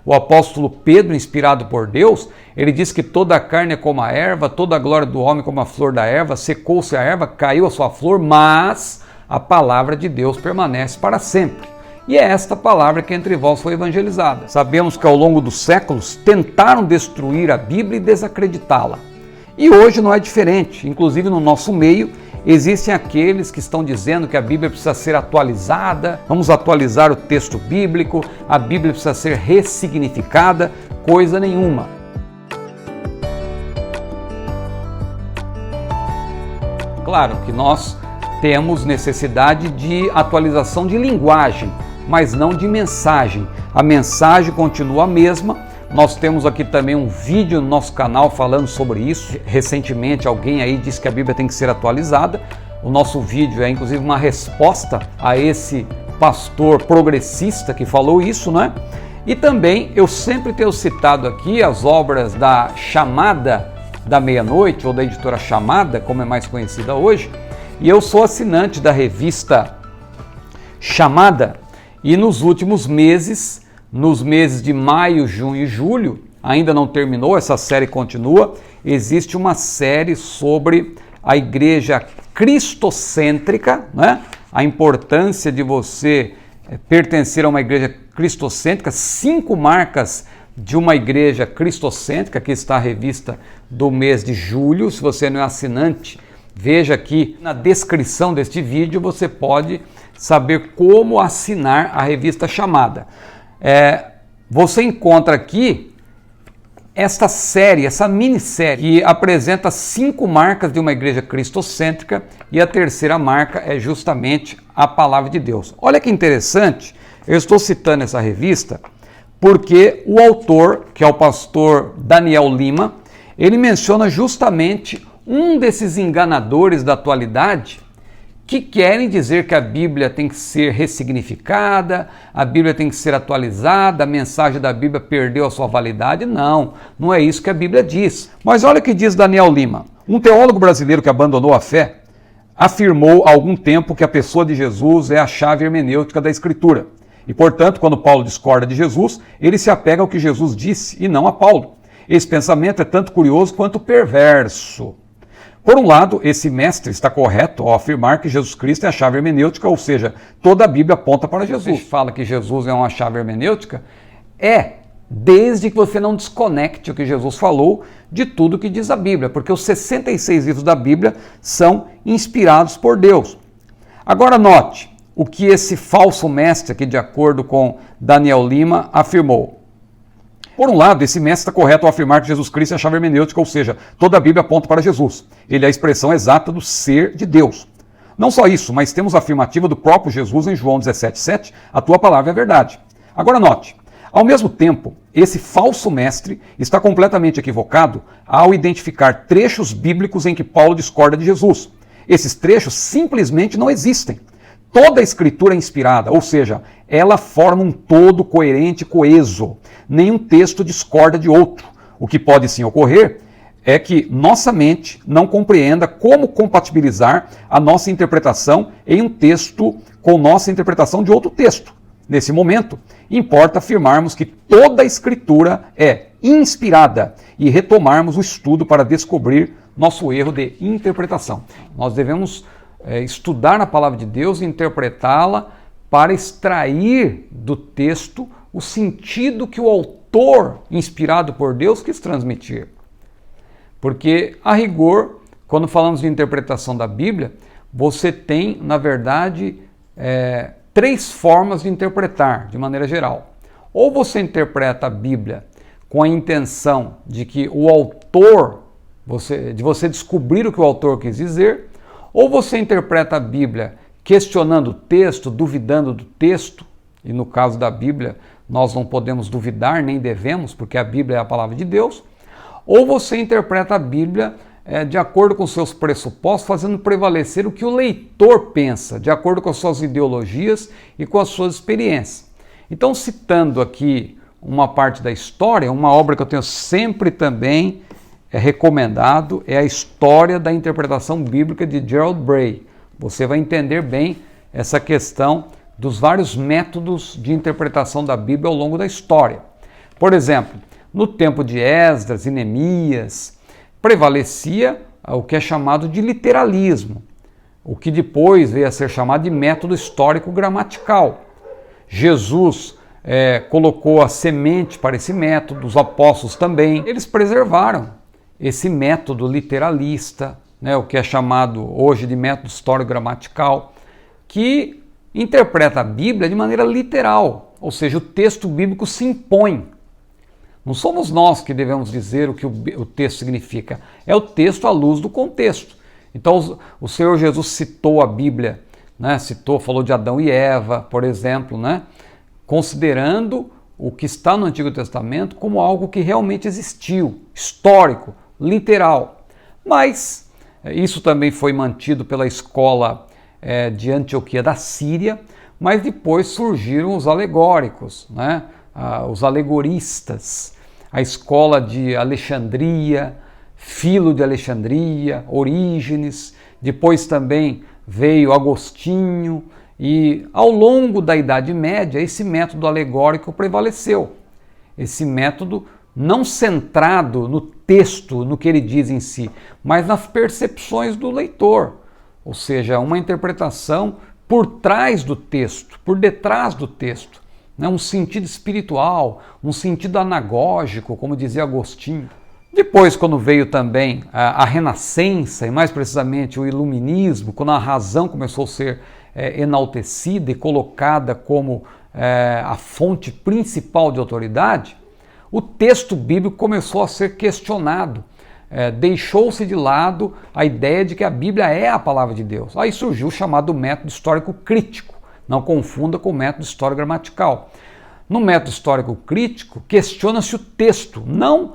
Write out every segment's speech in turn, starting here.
o apóstolo Pedro, inspirado por Deus, ele diz que toda a carne é como a erva, toda a glória do homem como a flor da erva, secou-se a erva, caiu a sua flor, mas a palavra de Deus permanece para sempre. E é esta palavra que entre vós foi evangelizada. Sabemos que ao longo dos séculos tentaram destruir a Bíblia e desacreditá-la. E hoje não é diferente, inclusive no nosso meio, existem aqueles que estão dizendo que a Bíblia precisa ser atualizada, vamos atualizar o texto bíblico, a Bíblia precisa ser ressignificada, coisa nenhuma. Claro que nós temos necessidade de atualização de linguagem, mas não de mensagem. A mensagem continua a mesma. Nós temos aqui também um vídeo no nosso canal falando sobre isso. Recentemente alguém aí disse que a Bíblia tem que ser atualizada. O nosso vídeo é inclusive uma resposta a esse pastor progressista que falou isso, né? E também eu sempre tenho citado aqui as obras da Chamada da Meia-Noite, ou da editora Chamada, como é mais conhecida hoje, e eu sou assinante da revista Chamada, e nos últimos meses, nos meses de maio, junho e julho, ainda não terminou, essa série continua, existe uma série sobre a igreja cristocêntrica, né? A importância de você pertencer a uma igreja cristocêntrica, 5 marcas de uma igreja cristocêntrica, que está a revista do mês de julho. Se você não é assinante, veja aqui na descrição deste vídeo, você pode saber como assinar a revista Chamada. Você encontra aqui esta série, essa minissérie, que apresenta 5 marcas de uma igreja cristocêntrica, e a terceira marca é justamente a palavra de Deus. Olha que interessante, eu estou citando essa revista porque o autor, que é o pastor Daniel Lima, ele menciona justamente um desses enganadores da atualidade que querem dizer que a Bíblia tem que ser ressignificada, a Bíblia tem que ser atualizada, a mensagem da Bíblia perdeu a sua validade. Não, não é isso que a Bíblia diz. Mas olha o que diz Daniel Lima. Um teólogo brasileiro que abandonou a fé afirmou há algum tempo que a pessoa de Jesus é a chave hermenêutica da Escritura. E, portanto, quando Paulo discorda de Jesus, ele se apega ao que Jesus disse e não a Paulo. Esse pensamento é tanto curioso quanto perverso. Por um lado, esse mestre está correto ao afirmar que Jesus Cristo é a chave hermenêutica, ou seja, toda a Bíblia aponta para Jesus. Você fala que Jesus é uma chave hermenêutica, desde que você não desconecte o que Jesus falou de tudo que diz a Bíblia, porque os 66 livros da Bíblia são inspirados por Deus. Agora note o que esse falso mestre aqui, de acordo com Daniel Lima, afirmou. Por um lado, esse mestre está correto ao afirmar que Jesus Cristo é a chave hermenêutica, ou seja, toda a Bíblia aponta para Jesus. Ele é a expressão exata do ser de Deus. Não só isso, mas temos a afirmativa do próprio Jesus em João 17,7, a tua palavra é a verdade. Agora note, ao mesmo tempo, esse falso mestre está completamente equivocado ao identificar trechos bíblicos em que Paulo discorda de Jesus. Esses trechos simplesmente não existem. Toda a Escritura é inspirada, ou seja, ela forma um todo coerente e coeso. Nenhum texto discorda de outro. O que pode sim ocorrer é que nossa mente não compreenda como compatibilizar a nossa interpretação em um texto com nossa interpretação de outro texto. Nesse momento, importa afirmarmos que toda a Escritura é inspirada e retomarmos o estudo para descobrir nosso erro de interpretação. Nós devemos estudar a palavra de Deus e interpretá-la para extrair do texto o sentido que o autor, inspirado por Deus, quis transmitir. Porque, a rigor, quando falamos de interpretação da Bíblia, você tem, na verdade, 3 formas de interpretar, de maneira geral. Ou você interpreta a Bíblia com a intenção de que o autor, de você descobrir o que o autor quis dizer, ou você interpreta a Bíblia questionando o texto, duvidando do texto, e no caso da Bíblia nós não podemos duvidar, nem devemos, porque a Bíblia é a palavra de Deus, ou você interpreta a Bíblia de acordo com seus pressupostos, fazendo prevalecer o que o leitor pensa, de acordo com as suas ideologias e com as suas experiências. Então, citando aqui uma parte da história, uma obra que eu tenho sempre também recomendado é a História da Interpretação Bíblica de Gerald Bray. Você vai entender bem essa questão dos vários métodos de interpretação da Bíblia ao longo da história. Por exemplo, no tempo de Esdras e Neemias, prevalecia o que é chamado de literalismo, o que depois veio a ser chamado de método histórico gramatical. Jesus colocou a semente para esse método, os apóstolos também. Eles preservaram esse método literalista, né, o que é chamado hoje de método histórico gramatical, que interpreta a Bíblia de maneira literal, ou seja, o texto bíblico se impõe. Não somos nós que devemos dizer o que o texto significa, é o texto à luz do contexto. Então o Senhor Jesus citou a Bíblia, né, falou de Adão e Eva, por exemplo, né, considerando o que está no Antigo Testamento como algo que realmente existiu, histórico, literal. Mas isso também foi mantido pela escola de Antioquia da Síria, mas depois surgiram os alegóricos, né? Os alegoristas, a escola de Alexandria, Filo de Alexandria, Orígenes, depois também veio Agostinho, e ao longo da Idade Média esse método alegórico prevaleceu. Esse método não centrado no texto, no que ele diz em si, mas nas percepções do leitor, ou seja, uma interpretação por trás do texto, por detrás do texto, né? Um sentido espiritual, um sentido anagógico, como dizia Agostinho. Depois, quando veio também a Renascença, e mais precisamente o Iluminismo, quando a razão começou a ser enaltecida e colocada como a fonte principal de autoridade, o texto bíblico começou a ser questionado. Deixou-se de lado a ideia de que a Bíblia é a palavra de Deus. Aí surgiu o chamado método histórico crítico. Não confunda com o método histórico gramatical. No método histórico crítico, questiona-se o texto, não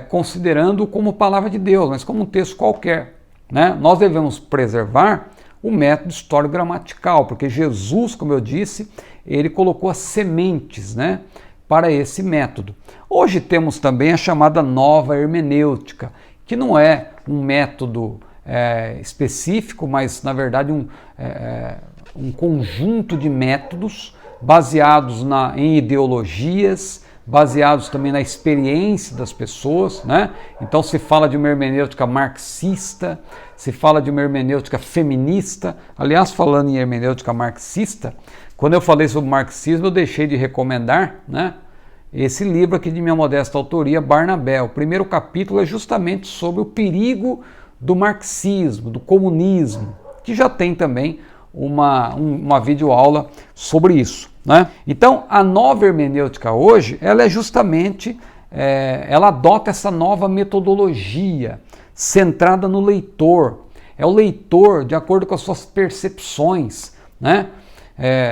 considerando-o como palavra de Deus, mas como um texto qualquer, né? Nós devemos preservar o método histórico gramatical, porque Jesus, como eu disse, ele colocou as sementes, né, para esse método. Hoje temos também a chamada nova hermenêutica, que não é um método específico, mas na verdade um conjunto de métodos baseados em ideologias, baseados também na experiência das pessoas, né? Então se fala de uma hermenêutica marxista, se fala de uma hermenêutica feminista. Aliás, falando em hermenêutica marxista, quando eu falei sobre marxismo, eu deixei de recomendar, né, esse livro aqui de minha modesta autoria, Barnabé. O primeiro capítulo é justamente sobre o perigo do marxismo, do comunismo, que já tem também uma videoaula sobre isso, né? Então, a nova hermenêutica hoje, ela é justamente, ela adota essa nova metodologia centrada no leitor. É o leitor de acordo com as suas percepções, né?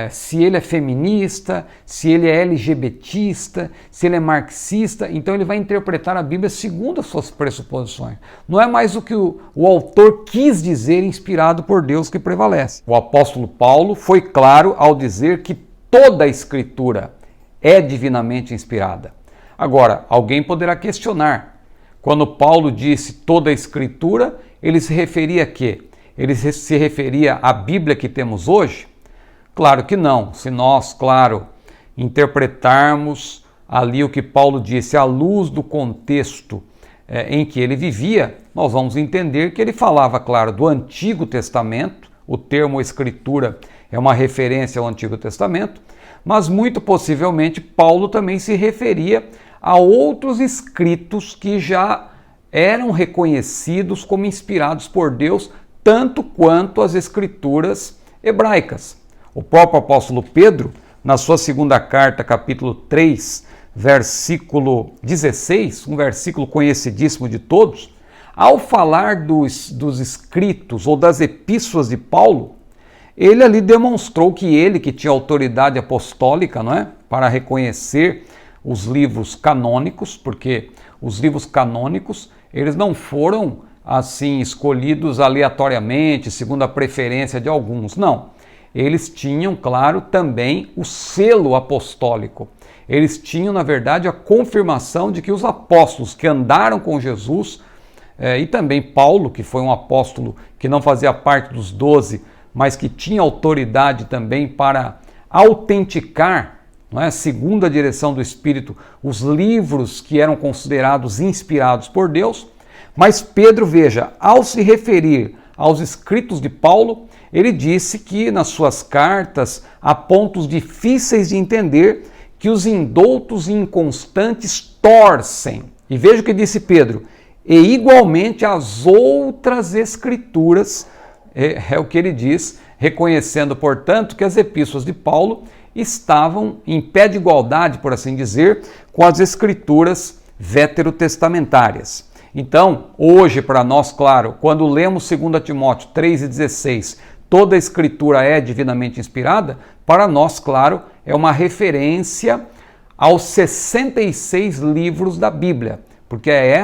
Se ele é feminista, se ele é LGBTista, se ele é marxista, então ele vai interpretar a Bíblia segundo as suas pressuposições. Não é mais o que o autor quis dizer, inspirado por Deus, que prevalece. O apóstolo Paulo foi claro ao dizer que toda a Escritura é divinamente inspirada. Agora, alguém poderá questionar. Quando Paulo disse toda a Escritura, ele se referia a quê? Ele se referia à Bíblia que temos hoje? Claro que não. Se nós, claro, interpretarmos ali o que Paulo disse à luz do contexto em que ele vivia, nós vamos entender que ele falava, claro, do Antigo Testamento. O termo Escritura é uma referência ao Antigo Testamento, mas muito possivelmente Paulo também se referia a outros escritos que já eram reconhecidos como inspirados por Deus, tanto quanto as Escrituras hebraicas. O próprio apóstolo Pedro, na sua segunda carta, capítulo 3, versículo 16, um versículo conhecidíssimo de todos, ao falar dos escritos ou das epístolas de Paulo, ele ali demonstrou que ele, que tinha autoridade apostólica, não é, para reconhecer os livros canônicos, porque os livros canônicos, eles não foram assim escolhidos aleatoriamente, segundo a preferência de alguns, não. Eles tinham, claro, também o selo apostólico. Eles tinham, na verdade, a confirmação de que os apóstolos que andaram com Jesus, e também Paulo, que foi um apóstolo que não fazia parte dos 12, mas que tinha autoridade também para autenticar não é? Segundo a direção do Espírito, os livros que eram considerados inspirados por Deus. Mas Pedro, veja, ao se referir aos escritos de Paulo, ele disse que nas suas cartas há pontos difíceis de entender que os indoutos e inconstantes torcem. E veja o que disse Pedro, e igualmente as outras escrituras, é o que ele diz, reconhecendo, portanto, que as epístolas de Paulo estavam em pé de igualdade, por assim dizer, com as escrituras veterotestamentárias. Então, hoje para nós, claro, quando lemos 2 Timóteo 3,16, toda a escritura é divinamente inspirada, para nós, claro, é uma referência aos 66 livros da Bíblia, porque é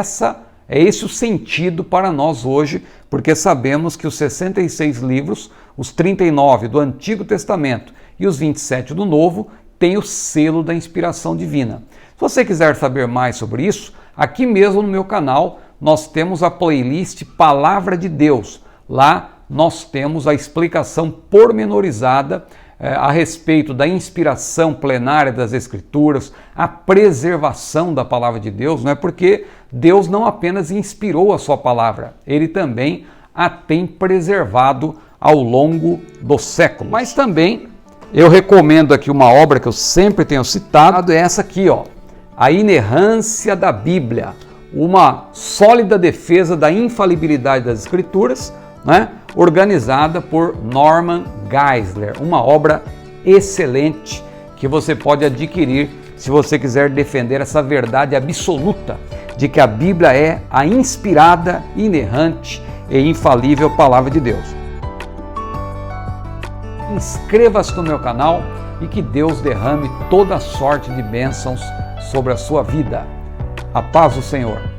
esse o sentido para nós hoje, porque sabemos que os 66 livros, os 39 do Antigo Testamento e os 27 do Novo, têm o selo da inspiração divina. Se você quiser saber mais sobre isso, aqui mesmo no meu canal nós temos a playlist Palavra de Deus. Lá nós temos a explicação pormenorizada a respeito da inspiração plenária das Escrituras, a preservação da Palavra de Deus, não é? Porque Deus não apenas inspirou a sua palavra, Ele também a tem preservado ao longo dos séculos. Mas também eu recomendo aqui uma obra que eu sempre tenho citado, é essa aqui, ó, A Inerrância da Bíblia, uma sólida defesa da infalibilidade das Escrituras, né? Organizada por Norman Geisler, uma obra excelente que você pode adquirir se você quiser defender essa verdade absoluta de que a Bíblia é a inspirada, inerrante e infalível Palavra de Deus. Inscreva-se no meu canal e que Deus derrame toda sorte de bênçãos sobre a sua vida. A paz do Senhor.